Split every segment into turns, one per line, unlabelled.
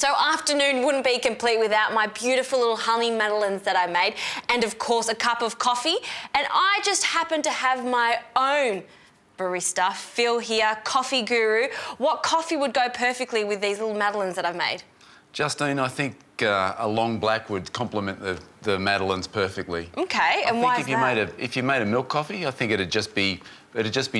So afternoon wouldn't be complete without my beautiful little honey madeleines that I made, and of course a cup of coffee. And I just happen to have my own barista, Phil here, coffee guru. What coffee would go perfectly with these little madeleines that I've made?
Justine, I think a long black would complement the madeleines perfectly.
Okay, and why is that?
If you made a milk coffee, I think it'd just be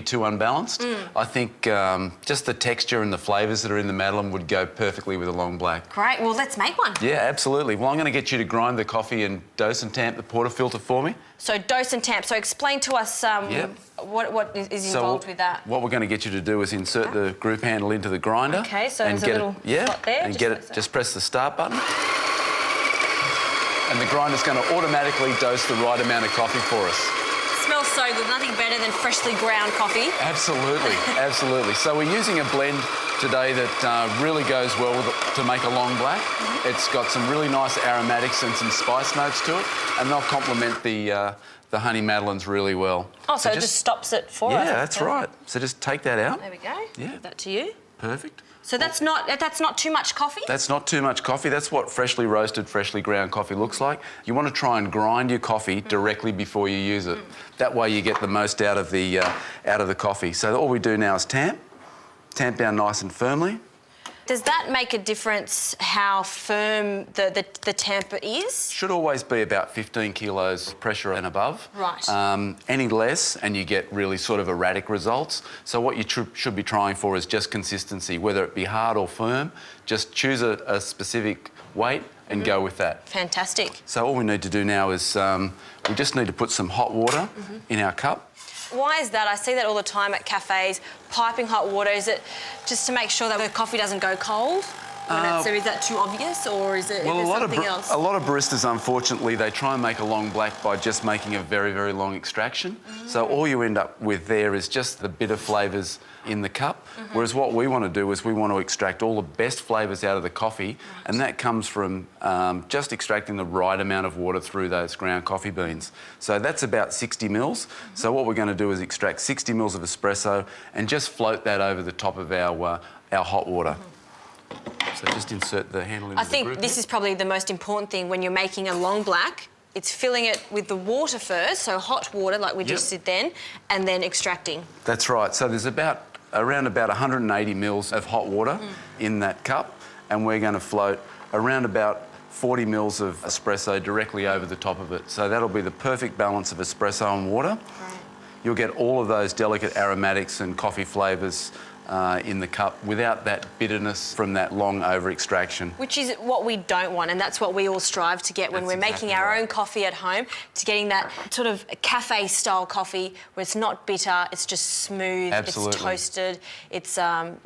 too unbalanced. I think just the texture and the flavours that are in the madeleine would go perfectly with a long black.
Great, well let's make one.
Yeah, absolutely. Well, I'm going to get you to grind the coffee and dose and tamp the porterfilter for me.
So dose and tamp. So explain to us what is involved with that.
What we're going to get you to do is insert the group handle into the grinder.
Okay, so there's a little spot there.
And just press the start button. And the grinder's going to automatically dose the right amount of coffee for us.
Smells so good. Nothing better than freshly ground coffee.
Absolutely, absolutely. So we're using a blend today that really goes well to make a long black. It's got some really nice aromatics and some spice notes to it, and they'll complement the honey madeleines really well.
Oh, so it just stops it for us.
Yeah, that's right. So just take that out.
There we go.
Yeah.
Give that to you.
Perfect.
So that's not too much coffee?
That's not too much coffee. That's what freshly roasted, freshly ground coffee looks like. You want to try and grind your coffee directly before you use it. That way you get the most out of the coffee. So all we do now is tamp down nice and firmly.
Does that make a difference how firm the tamper is?
Should always be about 15 kilos pressure and above.
Right.
Any less and you get really sort of erratic results. So what you should be trying for is just consistency, whether it be hard or firm. Just choose a specific weight and go with that.
Fantastic.
So all we need to do now is we just need to put some hot water in our cup.
Why is that? I see that all the time at cafes, piping hot water. Is it just to make sure that the coffee doesn't go cold? So is that too obvious, or is it something else?
A lot of baristas, unfortunately, they try and make a long black by just making a very, very long extraction. So all you end up with there is just the bitter flavours in the cup, whereas what we want to do is we want to extract all the best flavours out of the coffee, and that comes from just extracting the right amount of water through those ground coffee beans. So that's about 60 mils. So what we're going to do is extract 60 mils of espresso and just float that over the top of our hot water. So just insert the handle into the group.
I think this is probably the most important thing when you're making a long black. It's filling it with the water first, so hot water like we just did then, and then extracting.
That's right. So there's around about 180 mils of hot water in that cup, and we're going to float around about 40 mils of espresso directly over the top of it. So that'll be the perfect balance of espresso and water.
Right.
You'll get all of those delicate aromatics and coffee flavours in the cup without that bitterness from that long over-extraction.
Which is what we don't want, and that's what we all strive to get when we're making our own coffee at home, to getting that sort of cafe-style coffee where it's not bitter, it's just smooth, it's toasted, it's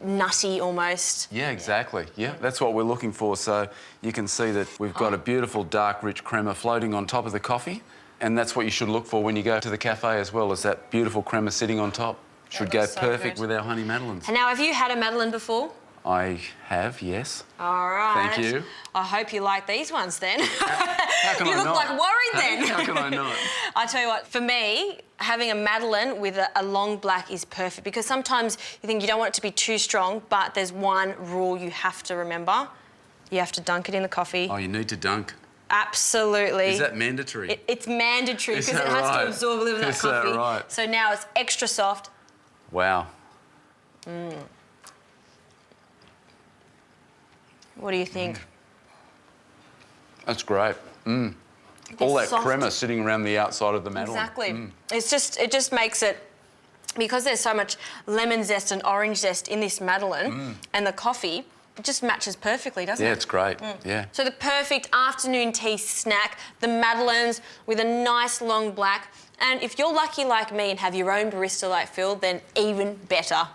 nutty almost.
Yeah, exactly. Yeah, that's what we're looking for. So you can see that we've got a beautiful dark, rich crema floating on top of the coffee, and that's what you should look for when you go to the cafe as well, is that beautiful crema sitting on top. Should go perfect with our honey madeleines.
And now, have you had a madeleine before?
I have, yes.
All right.
Thank you.
I hope you like these ones then.
How can I not?
You look like worried then.
How can I not?
I tell you what, for me, having a madeleine with a long black is perfect, because sometimes you think you don't want it to be too strong, but there's one rule you have to remember. You have to dunk it in the coffee.
Oh, you need to dunk.
Absolutely.
Is that mandatory?
It's mandatory because it has to absorb a little bit of that coffee.
Is that right?
So now it's extra soft.
Wow.
What do you think?
That's great. All that crema sitting around the outside of the madeleine.
Exactly. It just makes it, because there's so much lemon zest and orange zest in this madeleine and the coffee, it just matches perfectly, doesn't it?
Yeah, it's great. Yeah.
So the perfect afternoon tea snack, the madeleines with a nice long black. And if you're lucky like me and have your own barista like Phil, then even better.